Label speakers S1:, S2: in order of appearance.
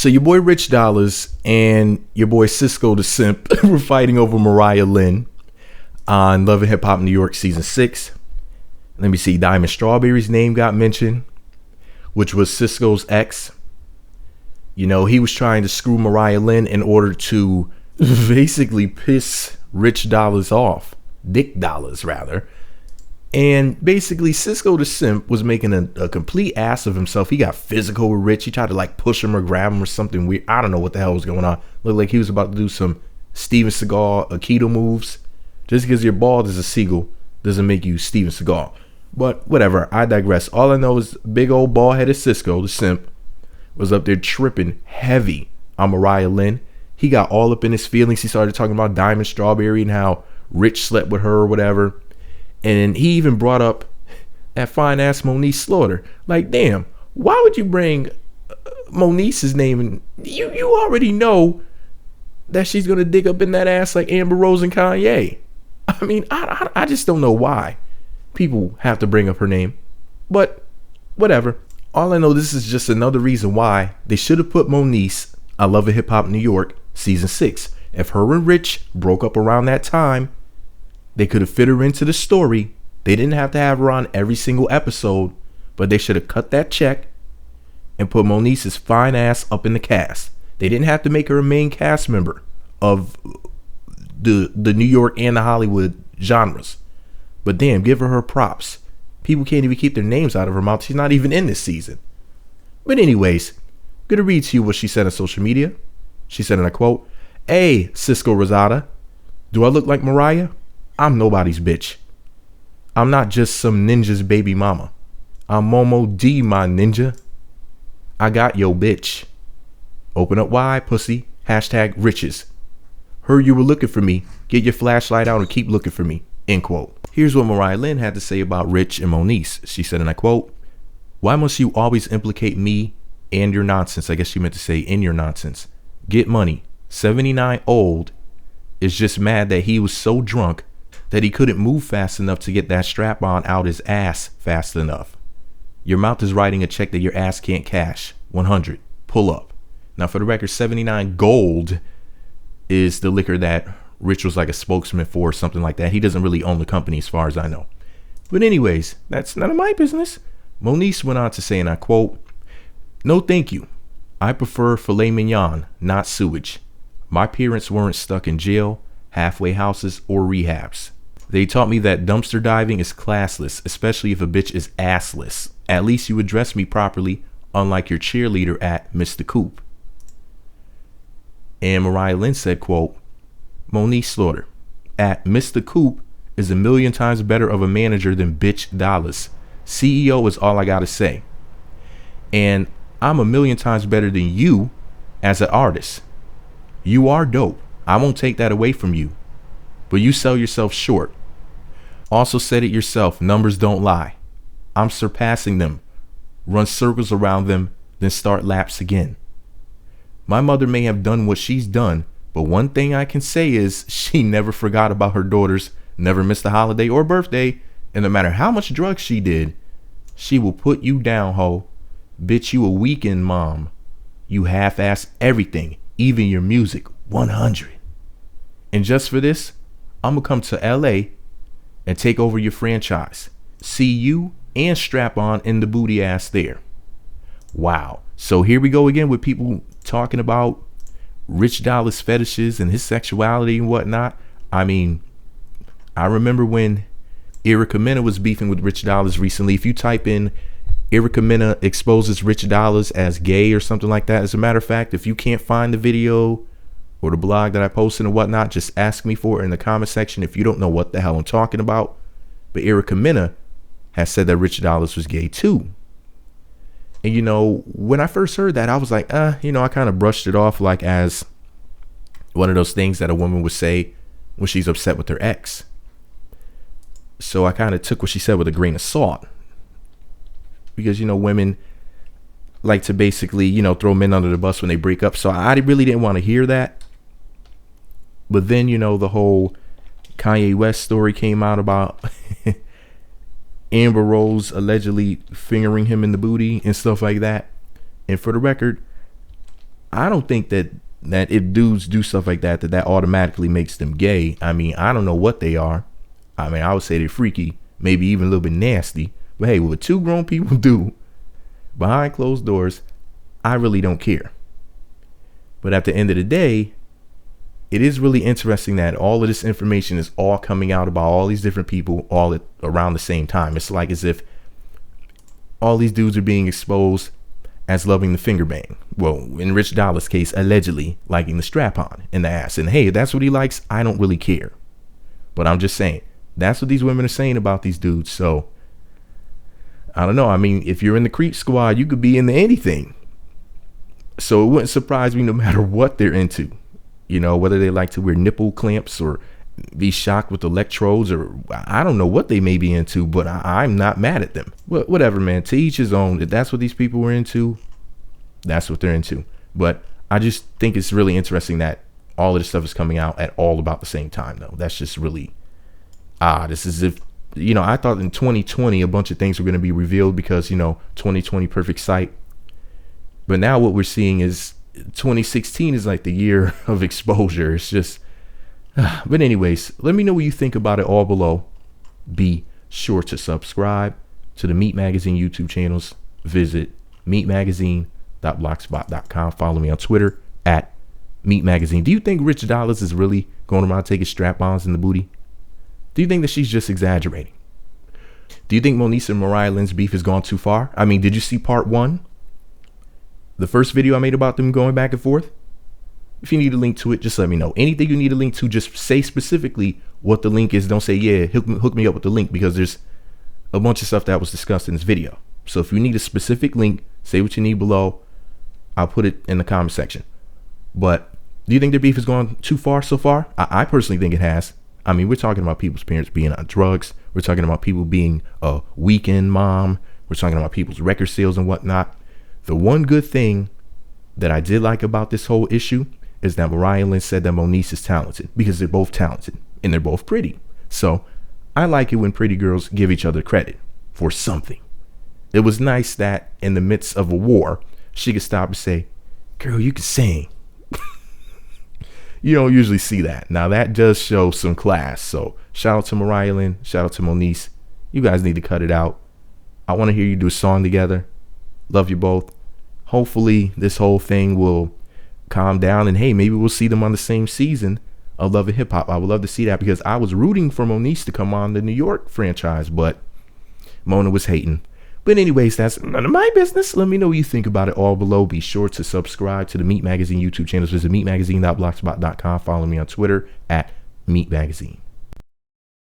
S1: So your boy Rich Dollaz and your boy Cisco the Simp were fighting over Mariah Lynn on Love and Hip Hop New York season 6. Let me see. Diamond Strawberry's name got mentioned, which was Cisco's ex. You know, he was trying to screw Mariah Lynn in order to basically piss Rich Dollaz off. Dick Dollaz, rather. And basically, Cisco the Simp was making a complete ass of himself. He got physical with Rich. He tried to like push him or grab him or something weird. I don't know what the hell was going on. Looked like he was about to do some Steven Seagal Aikido moves. Just because you're bald as a seagull doesn't make you Steven Seagal. But whatever, I digress. All I know is big old bald-headed Cisco the Simp was up there tripping heavy on Mariah Lynn. He got all up in his feelings. He started talking about Diamond Strawberry and how Rich slept with her or whatever. And he even brought up that fine ass Moniece Slaughter. Like, damn, why would you bring Moniece's name? And you already know that she's gonna dig up in that ass like Amber Rose and Kanye. I mean, I just don't know why people have to bring up her name. But whatever. All I know, this is just another reason why they should have put Moniece on Love and Hip Hop New York season 6. If her and Rich broke up around that time, they could have fit her into the story. They didn't have to have her on every single episode, but they should have cut that check and put Moniece's fine ass up in the cast. They didn't have to make her a main cast member of the New York and the Hollywood genres. But damn, give her props. People can't even keep their names out of her mouth. She's not even in this season. But anyways, gonna read to you what she said on social media. She said, and I quote, "Hey, Cisco Rosada, do I look like Mariah? I'm nobody's bitch. I'm not just some ninja's baby mama. I'm Momo D, my ninja. I got yo bitch. Open up wide, pussy. Hashtag riches. Heard you were looking for me. Get your flashlight out and keep looking for me." End quote. Here's what Mariah Lynn had to say about Rich and Moniece. She said, and I quote, "Why must you always implicate me and your nonsense?" I guess she meant to say in your nonsense. Get money. 79 old is just mad that he was so drunk that he couldn't move fast enough to get that strap on out his ass fast enough. Your mouth is writing a check that your ass can't cash. 100. Pull up. Now for the record, 79 Gold is the liquor that Rich was like a spokesman for or something like that. He doesn't really own the company as far as I know. But anyways, that's none of my business. Moniece went on to say, and I quote, "No thank you. I prefer filet mignon, not sewage. My parents weren't stuck in jail, halfway houses, or rehabs. They taught me that dumpster diving is classless, especially if a bitch is assless. At least you address me properly, unlike your cheerleader at Mr. Coop." And Mariah Lynn said, quote, "Moniece Slaughter, at Mr. Coop is a million times better of a manager than bitch Dollaz. CEO is all I gotta say. And I'm a million times better than you as an artist. You are dope. I won't take that away from you. But you sell yourself short. Also said it yourself, numbers don't lie. I'm surpassing them. Run circles around them, then start laps again. My mother may have done what she's done, but one thing I can say is she never forgot about her daughters, never missed a holiday or birthday, and no matter how much drugs she did, she will put you down, ho. Bitch, you a weekend mom. You half-ass everything, even your music, 100. And just for this, I'm gonna come to LA and take over your franchise. See you and Strap On in the booty ass there." Wow. So here we go again with people talking about Rich Dollaz fetishes and his sexuality and whatnot. I mean, I remember when Erica Mena was beefing with Rich Dollaz recently. If you type in Erica Mena exposes Rich Dollaz as gay or something like that, as a matter of fact, if you can't find the video or the blog that I posted and whatnot, just ask me for it in the comment section if you don't know what the hell I'm talking about. But Erica Mena has said that Rich Dollaz was gay too. And you know, when I first heard that, I was like, I kind of brushed it off like as one of those things that a woman would say when she's upset with her ex. So I kind of took what she said with a grain of salt. Because, women like to basically, throw men under the bus when they break up. So I really didn't want to hear that. But then, the whole Kanye West story came out about Amber Rose allegedly fingering him in the booty and stuff like that. And for the record, I don't think that if dudes do stuff like that, that automatically makes them gay. I mean, I don't know what they are. I mean, I would say they're freaky, maybe even a little bit nasty. But hey, what two grown people do behind closed doors, I really don't care. But at the end of the day, it is really interesting that all of this information is all coming out about all these different people all at around the same time. It's like as if all these dudes are being exposed as loving the finger bang. Well, in Rich Dollaz case, allegedly liking the strap on in the ass. And hey, if that's what he likes, I don't really care. But I'm just saying, that's what these women are saying about these dudes. So I don't know. I mean, if you're in the creep squad, you could be into anything. So it wouldn't surprise me no matter what they're into. You know, whether they like to wear nipple clamps or be shocked with electrodes, or I don't know what they may be into, but I'm not mad at them. Whatever, man. To each his own. If that's what these people were into, that's what they're into. But I just think it's really interesting that all of this stuff is coming out at all about the same time, though. That's just really this is if, you know, I thought in 2020 a bunch of things were going to be revealed because, you know, 2020 perfect sight. But now what we're seeing is 2016 is like the year of exposure. It's just but anyways, let me know what you think about it all below. Be sure to subscribe to the Meat Magazine YouTube channels. Visit meatmagazine.blogspot.com. Follow me on Twitter at Meat Magazine. Do you think Rich Dollaz is really going around taking strap-ons in the booty? Do you think that she's just exaggerating? Do you think Moniece and Mariah Lynn's beef has gone too far? I mean, did you see part 1? The first video I made about them going back and forth? If you need a link to it, just let me know. Anything you need a link to, just say specifically what the link is. Don't say, yeah, hook me up with the link, because there's a bunch of stuff that was discussed in this video. So if you need a specific link, say what you need below. I'll put it in the comment section. But do you think their beef has gone too far so far? I personally think it has. I mean, we're talking about people's parents being on drugs. We're talking about people being a weekend mom. We're talking about people's record sales and whatnot. The one good thing that I did like about this whole issue is that Mariah Lynn said that Moniece is talented, because they're both talented and they're both pretty. So I like it when pretty girls give each other credit for something. It was nice that in the midst of a war, she could stop and say, girl, you can sing. You don't usually see that. Now that does show some class. So shout out to Mariah Lynn. Shout out to Moniece. You guys need to cut it out. I want to hear you do a song together. Love you both. Hopefully this whole thing will calm down, and hey, maybe we'll see them on the same season of Love and Hip Hop. I would love to see that, because I was rooting for Moniece to come on the New York franchise, but Mona was hating. But anyways, that's none of my business. Let me know what you think about it all below. Be sure to subscribe to the Meat Magazine YouTube channels. Visit meatmagazine.blogspot.com. Follow me on Twitter at Meat Magazine.